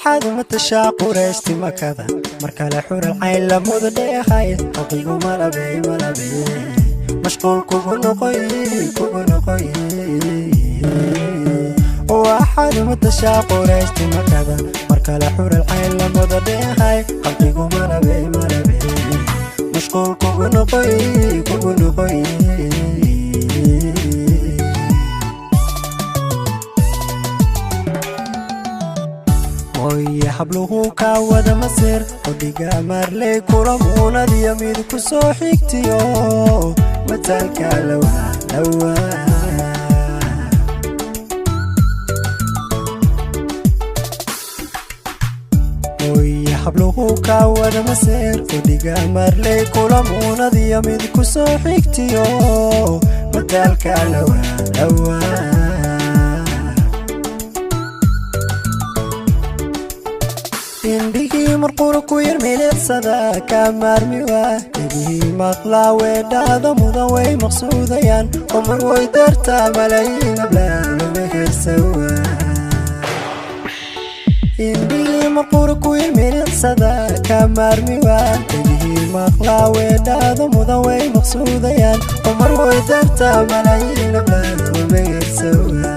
واحد متشاق ورشتي مكذا مركل حور العين لمود ديخاي حقيق ملبي مشغول كوبن قوي واحد متشاق ورشتي مكذا مركل حور العين لمود ديخاي حقيق ملبي مشغول كوبن قوي ويا حبله كاود مسير وديقا مارلي كرمونا دي يميد كسو حيكتيو متالك لوا ويا حبله كاود مسير وديقا مارلي كرمونا دي يميد كسو حيكتيو متالك لوا indhihii marqura ku yar milicada ka maarmiwa indhihii maqlaa weedhaada mudan way maqsuudayaan umar way dartaa malaayiin ablaalo mehersawa indhihii marqura ku yar milicada ka maarmiwa indhihii maqlaa weedhaada mudan way maqsuudayaan umar way dartaa malaayiin ablaalo mehersawa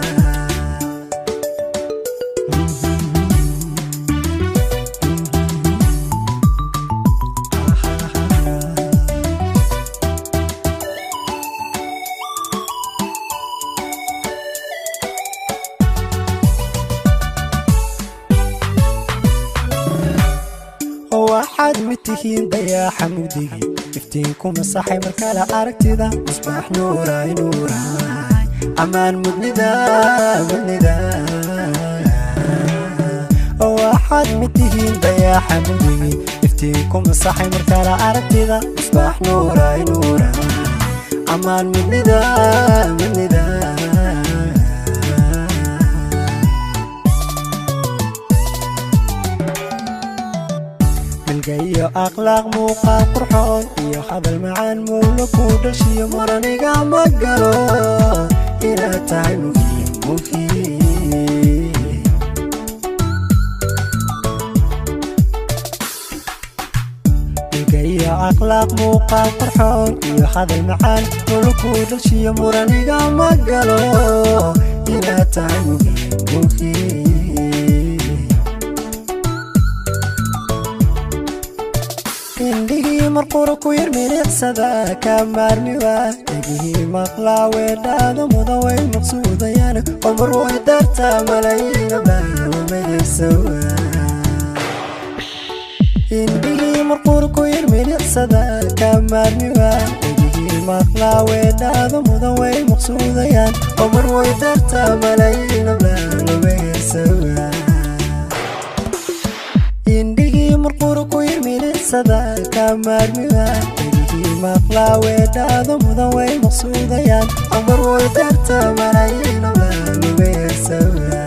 واحد متهين ضياع حمودي افتينكم الصحي مركالة أركتدا مصباح نوراي أمان مدندا واحد متهين ضياع حمودي افتينكم الصحي مركالة أركتدا مصباح نوراي أمان مدندا جاي أخلاق موقع قرحون يا هذا المعان مولك ودشي مراني قام قالوا إلى تعلو فيه جاي أخلاق موقع قرحون يا هذا المعان مولك ودشي مراني قام قالوا إلى تعلو فيه indhihii marqura ku yar milicada ka maarmiwa indhihii maqlaa weedhaada mudan way maqsuudayaan umar way dartaa malaayiin ablaalo mehersawa indhihii marqura ku yar milicada ka maarmiwa indhihii maqlaa weedhaada mudan way maqsuudayaan umar way dartaa malaayiin ablaalo mehersawa indhihii marqura ku yar milicada ka maarmiwa indhihii maqlaa weedhaada mudan way maqsuudayaan umar way dartaa malaayiin ablaalo mehersawa